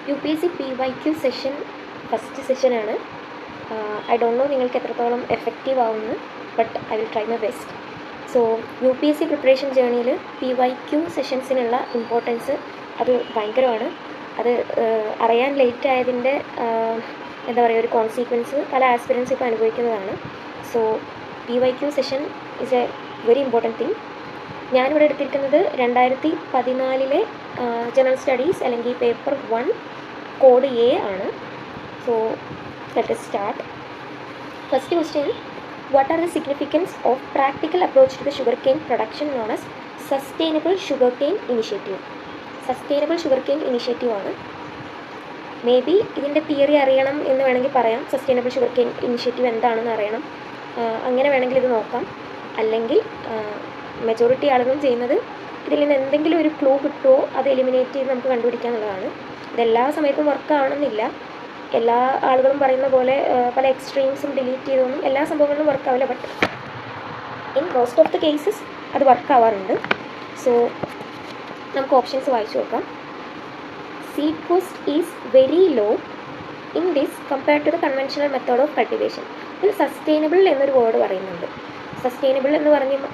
U P S C P Y Q session first സെഷനാണ്. I don't know നിങ്ങൾക്ക് എത്രത്തോളം effective ആവുമെന്ന്, but I will try my best. So U P S C preparation ജേർണിയിൽ P Y Q സെഷൻസിനുള്ള importance അത് ഭയങ്കരമാണ്. അത് അറിയാൻ ലേറ്റ് ആയതിൻ്റെ എന്താ പറയുക, ഒരു കോൺസിക്വൻസ് പല ആസ്പിരൻസ് ഇപ്പോൾ അനുഭവിക്കുന്നതാണ്. So P Y Q session is a very important thing. ഞാനിവിടെ എടുത്തിരിക്കുന്നത് 2014 ജനറൽ സ്റ്റഡീസ് അല്ലെങ്കിൽ പേപ്പർ 1 കോഡ് എ ആണ്. So let us start. First question, what are the significance of practical approach to the sugarcane production known as sustainable sugarcane initiative? Sustainable sugarcane initiative ആണ്. Maybe ഇതിൻ്റെ theory അറിയണം എന്ന് വേണമെങ്കിൽ പറയാം. Sustainable sugarcane initiative എന്താണെന്ന് അറിയണം, അങ്ങനെ വേണമെങ്കിൽ ഇത് നോക്കാം. അല്ലെങ്കിൽ മെജോറിറ്റി ആളുകളും ചെയ്യുന്നത് ഇതിൽ നിന്ന് എന്തെങ്കിലും ഒരു ക്ലൂ കിട്ടുമോ അത് എലിമിനേറ്റ് ചെയ്ത് നമുക്ക് കണ്ടുപിടിക്കുക എന്നുള്ളതാണ്. ഇതെല്ലാ സമയത്തും വർക്ക് ആവണമെന്നില്ല. എല്ലാ ആളുകളും പറയുന്ന പോലെ പല എക്സ്ട്രീംസും ഡിലീറ്റ് ചെയ്തൊന്നും എല്ലാ സംഭവങ്ങളിലും വർക്ക് ആവില്ല. But in most of the cases അത് വർക്ക് ആവാറുണ്ട്. സോ നമുക്ക് ഓപ്ഷൻസ് വായിച്ചു നോക്കാം. Seed cost is very low in this compared to the conventional method of cultivation. ഇതിൽ സസ്റ്റൈനബിൾ എന്നൊരു വേർഡ് പറയുന്നുണ്ട്. സസ്റ്റൈനബിൾ എന്ന്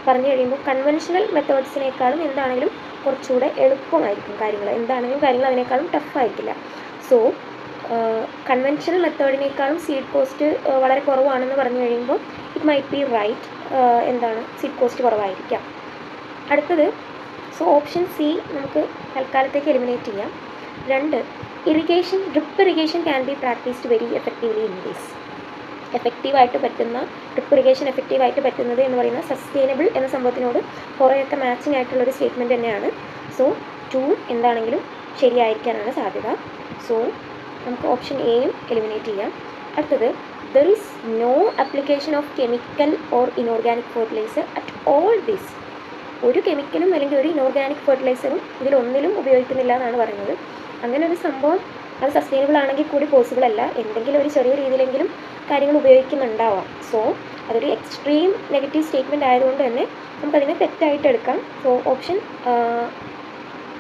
പറഞ്ഞു കഴിയുമ്പോൾ കൺവെൻഷണൽ മെത്തേഡ്സിനേക്കാളും എന്താണെങ്കിലും കുറച്ചുകൂടെ എളുപ്പമായിരിക്കും കാര്യങ്ങൾ. എന്താണെങ്കിലും കാര്യങ്ങൾ അതിനേക്കാളും ടഫായിരിക്കില്ല. സോ കൺവെൻഷണൽ മെത്തേഡിനേക്കാളും സീഡ് കോസ്റ്റ് വളരെ കുറവാണെന്ന് പറഞ്ഞു കഴിയുമ്പോൾ ഇറ്റ് മൈറ്റ് ബി റൈറ്റ്. എന്താണ്, സീഡ് കോസ്റ്റ് കുറവായിരിക്കാം. അടുത്തത്, സോ ഓപ്ഷൻ സി നമുക്ക് തൽക്കാലത്തേക്ക് എലിമിനേറ്റ് ചെയ്യാം. 2, irrigation, drip irrigation can be practised very effectively in this. എഫക്റ്റീവായിട്ട് പറ്റുന്ന, ഡ്രിപ്പ് ഇറിഗേഷൻ എഫക്റ്റീവായിട്ട് പറ്റുന്നത് എന്ന് പറയുന്ന സസ്റ്റൈനബിൾ എന്ന സംഭവത്തിനോട് കുറേയൊക്കെ മാച്ചിങ് ആയിട്ടുള്ളൊരു സ്റ്റേറ്റ്മെൻറ്റ് തന്നെയാണ്. സോ 2 എന്താണെങ്കിലും ശരിയായിരിക്കാനാണ് സാധ്യത. സോ നമുക്ക് ഓപ്ഷൻ എയും എലിമിനേറ്റ് ചെയ്യാം. അടുത്തത്, there is no application of chemical or inorganic fertiliser at all this. ഒരു കെമിക്കലും അല്ലെങ്കിൽ ഒരു ഇനോർഗാനിക് ഫെർട്ടിലൈസറും ഇതിലൊന്നിലും ഉപയോഗിക്കുന്നില്ല എന്നാണ് പറയുന്നത്. അങ്ങനെ ഒരു സംഭവം അത് സസ്റ്റൈനബിൾ ആണെങ്കിൽ കൂടി പോസിബിൾ അല്ല. എന്തെങ്കിലും ഒരു ചെറിയ രീതിയിലെങ്കിലും കാര്യങ്ങൾ ഉപയോഗിക്കുന്നുണ്ടാവാം. സോ അതൊരു എക്സ്ട്രീം നെഗറ്റീവ് സ്റ്റേറ്റ്മെൻറ്റ് ആയതുകൊണ്ട് തന്നെ നമുക്കതിനെ തെറ്റായിട്ട് എടുക്കാം. സോ ഓപ്ഷൻ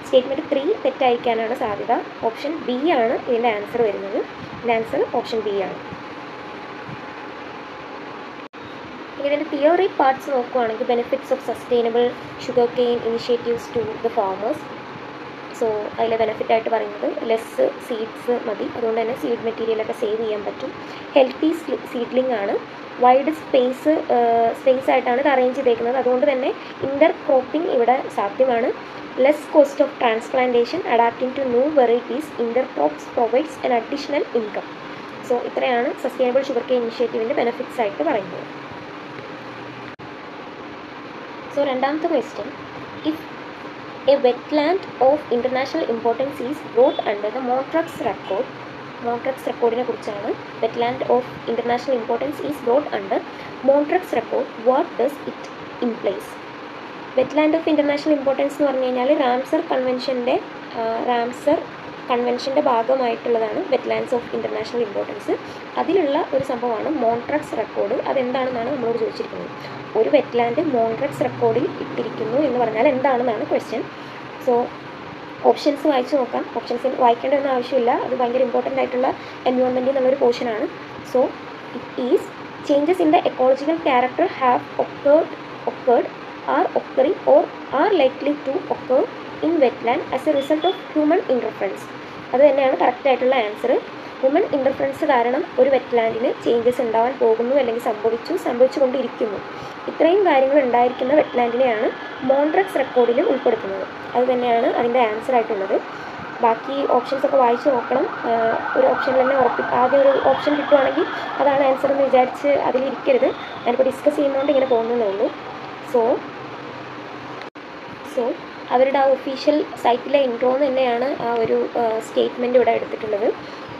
സ്റ്റേറ്റ്മെൻറ്റ് 3 തെറ്റായിരിക്കാനാണ് സാധ്യത. ഓപ്ഷൻ ബി ആണ് ഇതിൻ്റെ ആൻസർ വരുന്നത്. ഇതിൻ്റെ ആൻസർ ഓപ്ഷൻ ബി ആണ്. ഇതിൻ്റെ തിയറി പാർട്സ് നോക്കുകയാണെങ്കിൽ benefits of sustainable sugarcane initiatives to the farmers. So അതിലെ ബെനിഫിറ്റായിട്ട് പറയുന്നത് ലെസ് സീഡ്സ് മതി, അതുകൊണ്ട് തന്നെ സീഡ് മെറ്റീരിയലൊക്കെ സേവ് ചെയ്യാൻ പറ്റും. ഹെൽത്തി സീഡ്ലിംഗ് ആണ്. വൈഡ് സ്പേസ് ആയിട്ടാണ് ഇത് അറേഞ്ച് ചെയ്തേക്കുന്നത്, അതുകൊണ്ട് തന്നെ ഇൻ്റർ ക്രോപ്പിംഗ് ഇവിടെ സാധ്യമാണ്. Less cost of transplantation, adapting to new varieties, inter crops provides an additional income. So ഇത്രയാണ് സസ്റ്റൈനബിൾ ഷുഗർകെയിൻ ഇനിഷ്യേറ്റീവിൻ്റെ ബെനിഫിറ്റ്സ് ആയിട്ട് പറയുന്നത്. സോ രണ്ടാമത്തെ question, if a wetland of international importance is brought under the Montreux record. Montreux റെക്കോർഡിനെ കുറിച്ചാണ്. Wetland of international importance is brought under Montreux record, what does it implies? Wetland of international importance എന്ന് പറഞ്ഞു കഴിഞ്ഞാൽ Ramsar കൺവെൻഷൻ്റെ ഭാഗമായിട്ടുള്ളതാണ് wetlands of international importance. അതിലുള്ള ഒരു സംഭവമാണ് മോൺട്രക്സ് റെക്കോർഡ്. അതെന്താണെന്നാണ് നമ്മളോട് ചോദിച്ചിരിക്കുന്നത്. ഒരു വെറ്റ്ലാൻഡ് മോൺട്രക്സ് റെക്കോർഡിൽ ഇട്ടിരിക്കുന്നു എന്ന് പറഞ്ഞാൽ എന്താണെന്നാണ് ക്വസ്റ്റ്യൻ. സോ ഓപ്ഷൻസ് വായിച്ച് നോക്കാം. ഓപ്ഷൻസ് വായിക്കേണ്ടതെന്ന് ആവശ്യമില്ല, അത് ഭയങ്കര ഇമ്പോർട്ടൻ്റ് ആയിട്ടുള്ള എൻവയോൺമെൻറ്റിൽ നിന്നുള്ളൊരു പോർഷനാണ്. So it is changes in the ecological character have occurred, are occurring or are likely to occur in wetland as a result of human interference. അത് തന്നെയാണ് കറക്റ്റായിട്ടുള്ള ആൻസർ. ഹ്യൂമൻ ഇൻ്റർഫറൻസ് കാരണം ഒരു വെറ്റ്ലാൻഡിന് ചേഞ്ചസ് ഉണ്ടാവാൻ പോകുന്നു, അല്ലെങ്കിൽ സംഭവിച്ചുകൊണ്ടിരിക്കുന്നു. ഇത്രയും കാര്യങ്ങൾ ഉണ്ടായിരിക്കുന്ന വെറ്റ്ലാൻഡിനെയാണ് മോൺട്രക്സ് റെക്കോർഡിൽ ഉൾപ്പെടുത്തുന്നത്. അത് തന്നെയാണ് അതിൻ്റെ ആൻസർ ആയിട്ടുള്ളത്. ബാക്കി ഓപ്ഷൻസ് ഒക്കെ വായിച്ച് നോക്കണം. ഒരു ഓപ്ഷനിൽ തന്നെ ആദ്യം ഒരു ഓപ്ഷൻ കിട്ടുവാണെങ്കിൽ അതാണ് ആൻസർ എന്ന് വിചാരിച്ച് അതിലിരിക്കരുത്. ഞാനിപ്പോൾ ഡിസ്കസ് ചെയ്യുന്നതുകൊണ്ട് ഇങ്ങനെ പോകുന്നതേ ഉള്ളൂ. സോ അവരുടെ ആ ഒഫീഷ്യൽ സൈറ്റിലെ ഇൻട്രോ തന്നെയാണ് ആ ഒരു സ്റ്റേറ്റ്മെൻറ്റ് ഇവിടെ എടുത്തിട്ടുള്ളത്.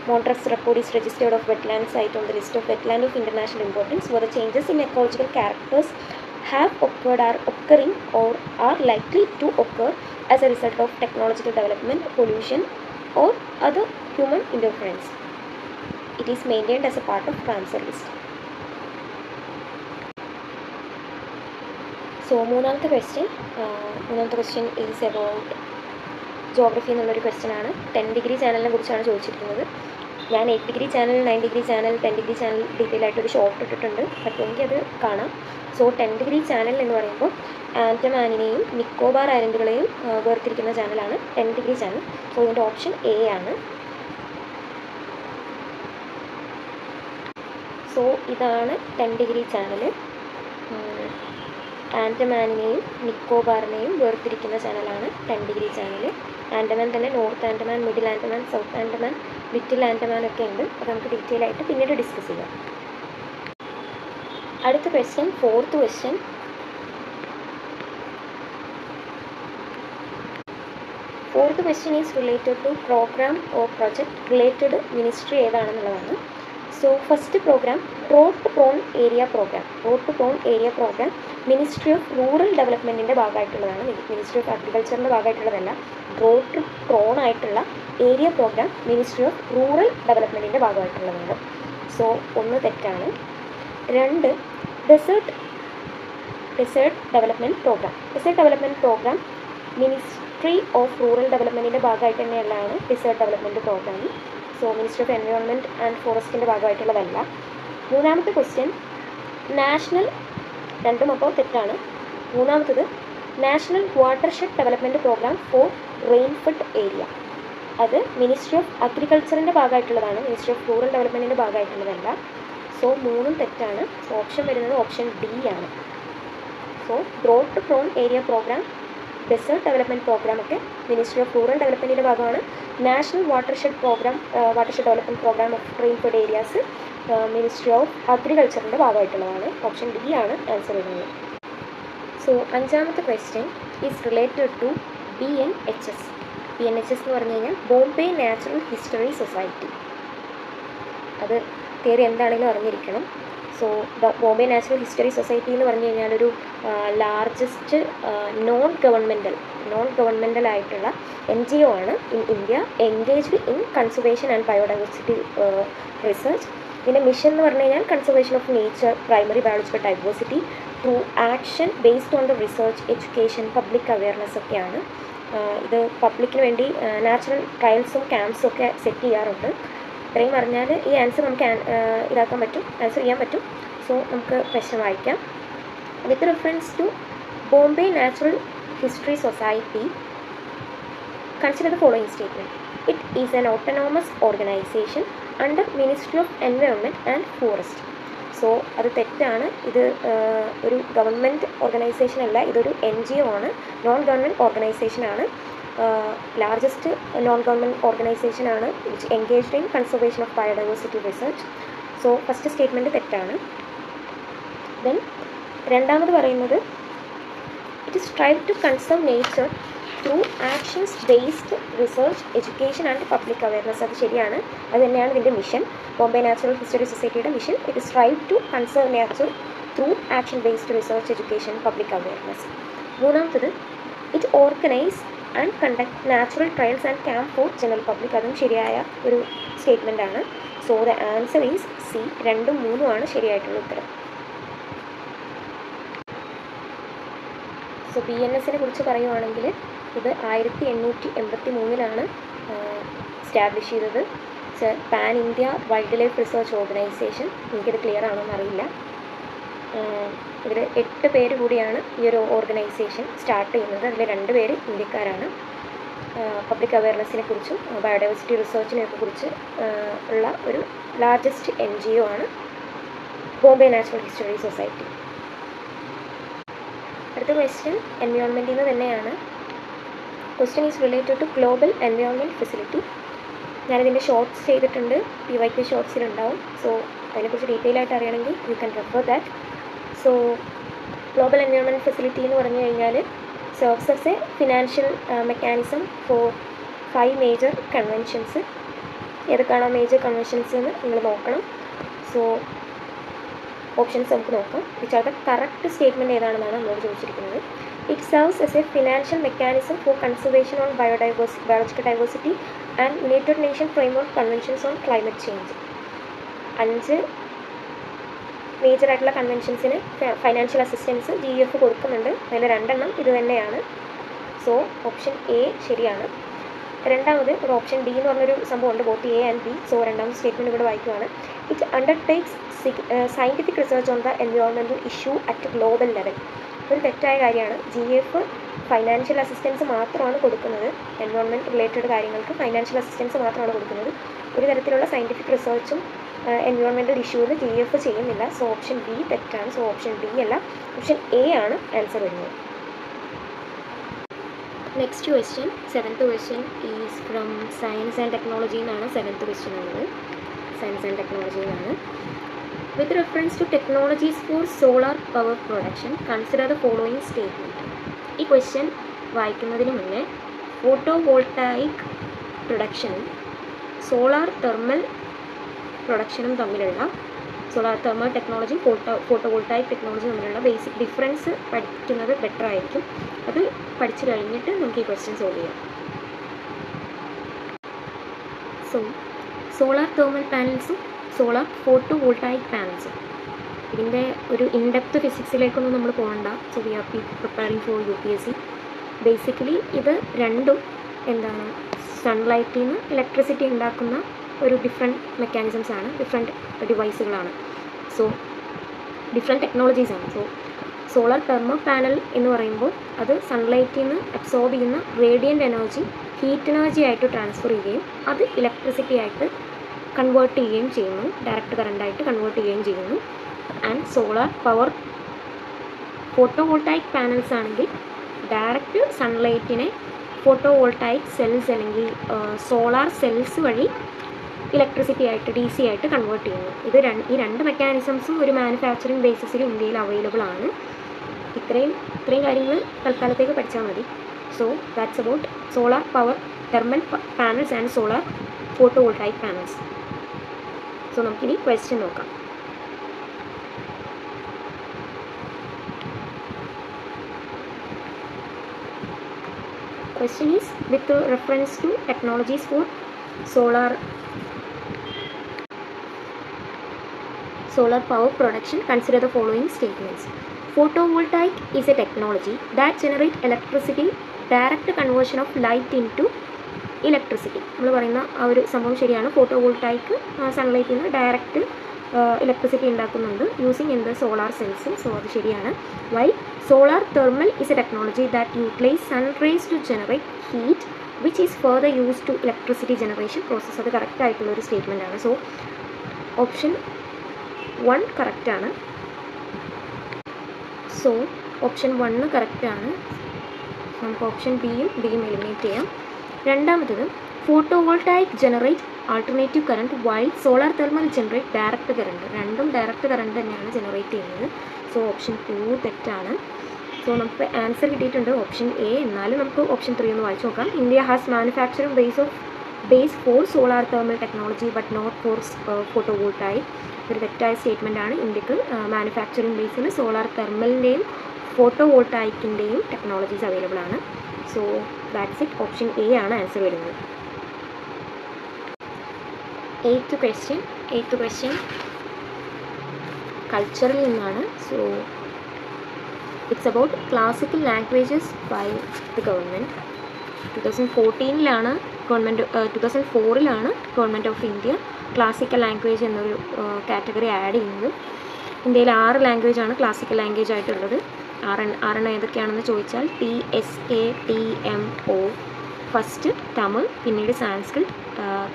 Montreux record is registered of wetland site on the list of wetland of international importance where the changes in ecological characters have occurred, are occurring or are likely to occur as a result of technological development, pollution or other human interference. It is maintained as a part of Ramsar list. So മൂന്നാമത്തെ question is about geography എന്നുള്ളൊരു question ആണ്. 10 degree ചാനലിനെ കുറിച്ചാണ് ചോദിച്ചിരിക്കുന്നത്. ഞാൻ 8 degree channel, 9 degree channel, 10 degree channel detail ആയിട്ടൊരു short ഇട്ടിട്ടുണ്ട്, പറ്റുമെങ്കിൽ അത് കാണാം. സോ 10 ഡിഗ്രി ചാനൽ എന്ന് പറയുമ്പോൾ ആൻഡമാനിനെയും നിക്കോബാർ ഐലൻഡുകളെയും വേർതിരിക്കുന്ന ചാനലാണ് 10 ഡിഗ്രി ചാനൽ. സോ ഇതിൻ്റെ ഓപ്ഷൻ എ ആണ്. സോ ഇതാണ് 10 ഡിഗ്രി ചാനൽ. ആൻഡമാനിനെയും നിക്കോബാറിനെയും വേർതിരിക്കുന്ന ചാനലാണ് 10 ഡിഗ്രി ചാനൽ. ആൻഡമാൻ തന്നെ north Andaman, middle Andaman, south Andaman, little Andaman ഒക്കെ ഉണ്ട്. അത് നമുക്ക് ഡീറ്റെയിൽ ആയിട്ട് പിന്നീട് ഡിസ്കസ് ചെയ്യാം. അടുത്ത question, 4th question. Fourth question is related to program or project related ministry ഏതാണെന്നുള്ളതാണ്. So first program drought prone area program. Drought prone area program ministry of rural ഡെവലപ്മെൻറ്റിൻ്റെ ഭാഗമായിട്ടുള്ളതാണ്. മിനിസ്ട്രി ഓഫ് അഗ്രികൾച്ചറിൻ്റെ ഭാഗമായിട്ടുള്ളതല്ല. Drought prone ആയിട്ടുള്ള area program ministry of rural ഡെവലപ്മെൻറ്റിൻ്റെ ഭാഗമായിട്ടുള്ളതാണ്. So 1 തെറ്റാണ്. 2 desert development program. Desert development program ministry of rural ഡെവലപ്മെൻറ്റിൻ്റെ ഭാഗമായിട്ട് തന്നെയുള്ളതാണ് desert development program. So ministry of environment and ഫോറസ്റ്റിൻ്റെ ഭാഗമായിട്ടുള്ളതല്ല. 3ാമത്തെ ക്വസ്റ്റ്യൻ നാഷണൽ, രണ്ടും അപ്പോൾ തെറ്റാണ്. 3ാമത്തത് national watershed development program for rainfed area. അത് മിനിസ്ട്രി ഓഫ് അഗ്രികൾച്ചറിൻ്റെ ഭാഗമായിട്ടുള്ളതാണ്, മിനിസ്ട്രി ഓഫ് റൂറൽ ഡെവലപ്മെൻറ്റിൻ്റെ ഭാഗമായിട്ടുള്ളതല്ല. സോ 3ഉം തെറ്റാണ്. സോ ഓപ്ഷൻ വരുന്നത് ഓപ്ഷൻ ഡി ആണ്. So drought prone area program, desert development program ഒക്കെ മിനിസ്ട്രി ഓഫ് റൂറൽ ഡെവലപ്മെൻറ്റിൻ്റെ ഭാഗമാണ്. National watershed development program of rainfed areas ministry of അഗ്രികൾച്ചറിൻ്റെ ഭാഗമായിട്ടുള്ളതാണ്. ഓപ്ഷൻ ഡി ആണ് ആൻസർ വരുന്നത്. സോ 5ാമത്തെ question is related to BNHS. BNHS എന്ന് പറഞ്ഞു കഴിഞ്ഞാൽ ബോംബെ നാച്ചുറൽ ഹിസ്റ്ററി സൊസൈറ്റി. അത് തിയറി എന്താണെങ്കിലും അറിഞ്ഞിരിക്കണം. So Bombay natural history society എന്ന് പറഞ്ഞു കഴിഞ്ഞാൽ ഒരു ലാർജസ്റ്റ് നോൺ ഗവൺമെൻറ്റൽ ആയിട്ടുള്ള NGO ആണ് in India, engaged in conservation and biodiversity research. ഇതിൻ്റെ മിഷൻ എന്ന് പറഞ്ഞു കഴിഞ്ഞാൽ conservation of nature, primary biological diversity through action based on the research, education, public awareness ഒക്കെയാണ്. ഇത് പബ്ലിക്കിന് വേണ്ടി നാച്ചുറൽ ട്രയൽസും ക്യാമ്പ്സും ഒക്കെ സെറ്റ് ചെയ്യാറുണ്ട്. ഇത്രയും പറഞ്ഞാൽ ഈ ആൻസർ നമുക്ക് ആൻസർ ചെയ്യാൻ പറ്റും. സോ നമുക്ക് ക്വസ്റ്റ്യൻ വായിക്കാം. With reference to Bombay natural history society, consider the following statement. It is an autonomous organisation under ministry of environment and forest. So അത് തെറ്റാണ്. ഇത് ഒരു ഗവൺമെൻറ് ഓർഗനൈസേഷൻ അല്ല, ഇതൊരു NGO ആണ്, നോൺ ഗവൺമെൻറ് ഓർഗനൈസേഷനാണ്. ലാർജസ്റ്റ് നോൺ ഗവൺമെൻറ് ഓർഗനൈസേഷനാണ് which engaged in conservation of biodiversity research. So first statement തെറ്റാണ്. ദെൻ 2ാമത് പറയുന്നത് it strive to conserve nature through actions based research, education and public awareness. അത് ശരിയാണ്. അത് തന്നെയാണ് ഇതിൻ്റെ മിഷൻ. ബോംബെ നാച്ചുറൽ ഹിസ്റ്ററി സൊസൈറ്റിയുടെ mission it strive to conserve nature through action based research, education, public awareness. 3ാമത്തത് it organise and conduct natural trails and camp four general public. അതും ശരിയായ ഒരു സ്റ്റേറ്റ്മെൻ്റ് ആണ്. So the answer is C. 2ഉം 3ഉം ആണ് ശരിയായിട്ടുള്ള ഉത്തരം. സോ BNSനെ കുറിച്ച് പറയുവാണെങ്കിൽ ഇത് 1883 എസ്റ്റാബ്ലിഷ് ചെയ്തത്. Pan India wild life research organisation. എനിക്കത് ക്ലിയർ ആണോന്ന് അറിയില്ല. ഇതിൽ 8 പേര് കൂടിയാണ് ഈ ഒരു ഓർഗനൈസേഷൻ സ്റ്റാർട്ട് ചെയ്യുന്നത്. അതിൽ 2 പേര് ഇന്ത്യക്കാരാണ്. പബ്ലിക് അവെയർനെസ്സിനെ കുറിച്ചും ബയോഡൈവേഴ്സിറ്റി റിസർച്ചിനെയൊക്കെ കുറിച്ച് ഉള്ള ഒരു ലാർജസ്റ്റ് NGO ആണ് ബോംബെ നാച്ചുറൽ ഹിസ്റ്ററി സൊസൈറ്റി. അടുത്ത ക്വസ്റ്റ്യൻ എൻവയോൺമെൻറ്റിൽ നിന്ന് തന്നെയാണ്. Question is related to global environment facility. ഞാനിതിൻ്റെ ഷോർട്ട്സ് ചെയ്തിട്ടുണ്ട്, PYQ ഷോർട്ട്സിലുണ്ടാവും. സോ അതിനെക്കുറിച്ച് ഡീറ്റെയിൽ ആയിട്ട് അറിയണമെങ്കിൽ you can refer that. So global environment facility എന്ന് പറഞ്ഞു കഴിഞ്ഞാൽ serves as a financial mechanism for 5 major conventions. ഏതൊക്കെയാണോ മേജർ കൺവെൻഷൻസ് എന്ന് നിങ്ങൾ നോക്കണം. സോ ഓപ്ഷൻസ് നമുക്ക് നോക്കാം. Which are the correct statement ഏതാണെന്നാണ് നമ്മളോട് ചോദിച്ചിരിക്കുന്നത്. It serves as a financial mechanism for conservation on biological diversity and united nation framework conventions on climate change. 5 മേജറായിട്ടുള്ള കൺവെൻഷൻസിന് ഫൈനാൻഷ്യൽ അസിസ്റ്റൻസ് GEF കൊടുക്കുന്നുണ്ട്. അതിൽ 2 എണ്ണം ഇത് തന്നെയാണ്. സോ ഓപ്ഷൻ എ ശരിയാണ്. രണ്ടാമത് ഒരു ഓപ്ഷൻ ഡി എന്ന് പറഞ്ഞൊരു സംഭവമുണ്ട്, both A and B. So രണ്ടാമത്തെ സ്റ്റേറ്റ്മെൻറ്റ് ഇവിടെ വായിക്കുകയാണ്. It undertakes scientific research on the environmental issue at global level. ഒരു തെറ്റായ കാര്യമാണ്. GF ഫൈനാൻഷ്യൽ അസിസ്റ്റൻസ് മാത്രമാണ് കൊടുക്കുന്നത്. എൻവയോൺമെൻറ്റ് റിലേറ്റഡ് കാര്യങ്ങൾക്ക് ഫൈനാൻഷ്യൽ അസിസ്റ്റൻസ് മാത്രമാണ് കൊടുക്കുന്നത്. ഒരു തരത്തിലുള്ള സയൻറ്റിഫിക് റിസർച്ചും എൻവയോൺമെൻറ്റൽ ഇഷ്യൂവിൽ GF ചെയ്യുന്നില്ല. സോ ഓപ്ഷൻ ബി തെറ്റാണ്. സോ ഓപ്ഷൻ ഡി അല്ല, ഓപ്ഷൻ എ ആണ് ആൻസർ വരുന്നത്. Next question, 7th question is from science and technology എന്നാണ് 7th ക്വസ്റ്റ്യൻ ഉള്ളത്. സയൻസ് ആൻഡ് ടെക്നോളജി എന്നാണ്. With reference to technologies for solar power production consider the following statement. ഈ question വായിക്കുന്നതിന് മുന്നേ photovoltaic പ്രൊഡക്ഷനും solar thermal പ്രൊഡക്ഷനും തമ്മിലുള്ള solar thermal technology photovoltaic technology തമ്മിലുള്ള ബേസിക് ഡിഫറൻസ് പഠിക്കുന്നത് ബെറ്റർ ആയിരിക്കും. അത് പഠിച്ചു കഴിഞ്ഞിട്ട് നമുക്ക് ഈ ക്വസ്റ്റ്യൻ സോൾവ് ചെയ്യാം. സോ സോളാർ തെർമൽ പാനൽസും സോളാർ ഫോട്ടോ വോൾട്ടായിക് പാനൽസും ഇതിൻ്റെ ഒരു ഇൻഡെപ്ത് ഫിസിക്സിലേക്കൊന്നും നമ്മൾ പോകണ്ട. So we are preparing for UPSC. Basically ഇത് രണ്ടും എന്താണ്, സൺലൈറ്റിൽ നിന്ന് ഇലക്ട്രിസിറ്റി ഉണ്ടാക്കുന്ന ഒരു ഡിഫറെൻറ്റ് മെക്കാനിസംസ് ആണ്, ഡിഫറെൻറ്റ് ഡിവൈസുകളാണ്. സോ ഡിഫറെൻറ്റ് ടെക്നോളജീസ് ആണ്. സോ സോളാർ തെർമോ പാനൽ എന്ന് പറയുമ്പോൾ അത് സൺലൈറ്റിൽ നിന്ന് അബ്സോർബ് ചെയ്യുന്ന റേഡിയൻ്റ് എനർജി ഹീറ്റ് എനർജി ആയിട്ട് ട്രാൻസ്ഫർ ചെയ്യുകയും അത് ഇലക്ട്രിസിറ്റി ആയിട്ട് കൺവേർട്ട് ചെയ്യുകയും ചെയ്യുന്നു, ഡയറക്റ്റ് കറണ്ടായിട്ട് കൺവേർട്ട് ചെയ്യുകയും ചെയ്യുന്നു. And solar power photo voltaic panels ആണെങ്കിൽ ഡയറക്റ്റ് സൺലൈറ്റിനെ ഫോട്ടോ വോൾട്ടായിക് സെൽസ് അല്ലെങ്കിൽ സോളാർ സെൽസ് വഴി ഇലക്ട്രിസിറ്റി ആയിട്ട് DC ആയിട്ട് കൺവേർട്ട് ചെയ്യുന്നു. ഈ രണ്ട് മെക്കാനിസംസും ഒരു മാനുഫാക്ചറിങ് ബേസിസിൽ ഇന്ത്യയിൽ അവൈലബിൾ ആണ്. ഇത്രയും കാര്യങ്ങൾ തൽക്കാലത്തേക്ക് പഠിച്ചാൽ മതി. So that's about solar power thermal panels and solar photo voltaic panels. So നമുക്കിനി ക്വസ്റ്റ്യൻ നോക്കാം. Question is with reference to technologies for solar power production, consider the following statements. Photovoltaic is a technology that generates electricity, direct conversion of light into electricity. നമ്മൾ പറയുന്ന ആ ഒരു സംഭവം ശരിയാണ്. Photovoltaic സൺലൈറ്റിൽ നിന്ന് ഡയറക്റ്റ് ഇലക്ട്രിസിറ്റി ഉണ്ടാക്കുന്നുണ്ട് യൂസിങ് എന്ത്, സോളാർ സെൽസ്. സോ അത് ശരിയാണ്. While solar thermal is a technology that utilise sun rays to generate heat which is further use to electricity generation process. അത് കറക്റ്റ് ആയിട്ടുള്ളൊരു സ്റ്റേറ്റ്മെൻ്റ് ആണ്. സോ ഓപ്ഷൻ 1 കറക്റ്റാണ്. So option 1 കറക്റ്റാണ്. നമുക്ക് option ബിയും eliminate ചെയ്യാം. രണ്ടാമത്തത് photovoltaic generate alternative current while solar thermal generate direct current. രണ്ടും ഡയറക്റ്റ് കറണ്ട് തന്നെയാണ് ജനറേറ്റ് ചെയ്യുന്നത്. സോ ഓപ്ഷൻ 2 തെറ്റാണ്. സോ നമുക്ക് ആൻസർ കിട്ടിയിട്ടുണ്ട് ഓപ്ഷൻ എ. എന്നാലും നമുക്ക് ഓപ്ഷൻ 3 ഒന്ന് വായിച്ച് നോക്കാം. India has manufacturing base for solar thermal technology but not for photovoltaic. ഒരു തെറ്റായ സ്റ്റേറ്റ്മെൻ്റ് ആണ്. ഇന്ത്യക്ക് മാനുഫാക്ചറിംഗ് ബേസിൽ സോളാർ തെർമലിൻ്റെയും ഫോട്ടോവോൾട്ടായിക്കിൻ്റെയും ടെക്നോളജീസ് അവൈലബിൾ ആണ്. So that's it. Option A ആണ് ആൻസർ വരുന്നത്. 8th question കൾച്ചറിൽ നിന്നാണ്. So it's about classical languages by the government. 2014 2004 government of India classical language എന്നൊരു കാറ്റഗറി ആഡ് ചെയ്യുന്നത്. ഇന്ത്യയിൽ 6 ലാംഗ്വേജാണ് ക്ലാസിക്കൽ ലാംഗ്വേജ് ആയിട്ടുള്ളത്. 6 ഏതൊക്കെയാണെന്ന് ചോദിച്ചാൽ TSATMO. ഫസ്റ്റ് തമിഴ്, പിന്നീട് സാൻസ്ക്രിറ്റ്,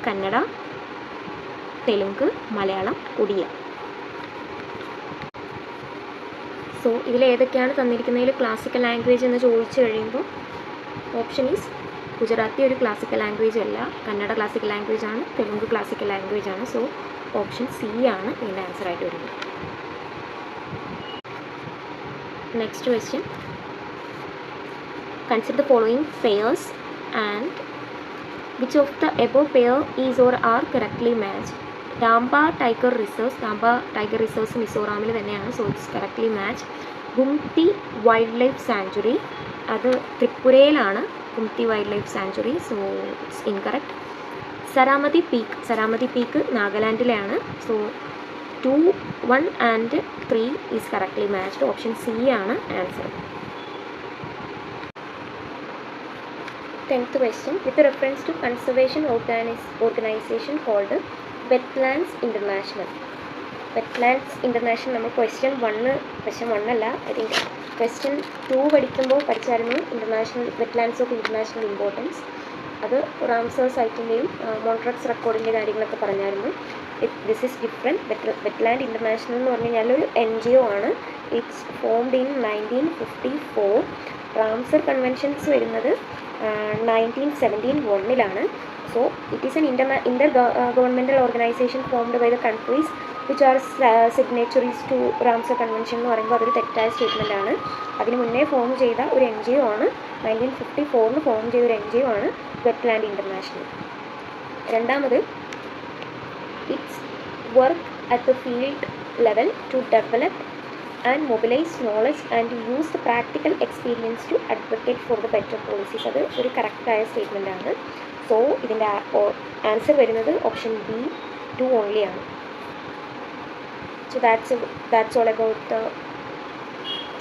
കന്നഡ, തെലുങ്ക്, മലയാളം, ഒഡിയ. സോ ഇതിലേതൊക്കെയാണ് തന്നിരിക്കുന്നതിൽ ക്ലാസിക്കൽ ലാംഗ്വേജ് എന്ന് ചോദിച്ചു കഴിയുമ്പോൾ ഓപ്ഷൻ ഈസ് ഗുജറാത്തി ഒരു ക്ലാസിക്കൽ ലാംഗ്വേജ് അല്ല, കന്നഡ ക്ലാസിക്കൽ ലാംഗ്വേജ് ആണ്, തെലുങ്ക് ക്ലാസിക്കൽ ലാംഗ്വേജ് ആണ്. സോ ഓപ്ഷൻ സി ആണ് ഇതിൻ്റെ ആൻസർ ആയിട്ട് വരുന്നത്. Next question, consider the following pairs and which of the above pair is or are correctly matched. Dampa tiger reserves മിസോറാമിൽ തന്നെയാണ്. So it's correctly match. Gumti wildlife sanctuary അത് ത്രിപുരയിലാണ്, Gumti wildlife sanctuary. So it's incorrect. Saramati peak നാഗാലാൻഡിലാണ്. So 2, 1 and 3 is correctly matched. Option C ആണ് answer. 10th question, with reference to conservation organization called Wetlands International. Wetlands International നമ്മൾ question 1 അല്ല, I think question 2 പഠിക്കുമ്പോൾ പഠിച്ചായിരുന്നു international wetlands of international importance. അത് Ramsar സൈറ്റിൻ്റെയും Montreux റെക്കോർഡിൻ്റെ കാര്യങ്ങളൊക്കെ പറഞ്ഞായിരുന്നു. This is different. Wetland international എന്ന് പറഞ്ഞു കഴിഞ്ഞാൽ ഒരു NGO ആണ്. It's formed in 1954. റാംസർ കൺവെൻഷൻസ് വരുന്നത് 1971 so it is an intergovernmental organisation formed by the countries which are signatories to Ramsar convention എന്ന് പറയുമ്പോൾ അതൊരു തെറ്റായ സ്റ്റേറ്റ്മെൻ്റ് ആണ്. അതിന് മുന്നേ ഫോം ചെയ്ത ഒരു NGO ആണ്. 1954 ഫോം ചെയ്ത ഒരു NGO ആണ് വെറ്റ്ലാൻഡ് ഇൻ്റർനാഷണൽ. രണ്ടാമത്, it's work at the field level two develop and mobilize knowledge and use the practical experience to advocate for the better policies. അത് ഒരു കറക്റ്റായ സ്റ്റേറ്റ്മെൻ്റ് ആണ്. സോ ഇതിൻ്റെ ആൻസർ വരുന്നത് ഓപ്ഷൻ B2 ഓൺലി ആണ്. So that's all about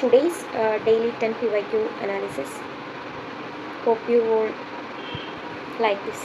today's daily 10 PYQ analysis. Hope you all like this.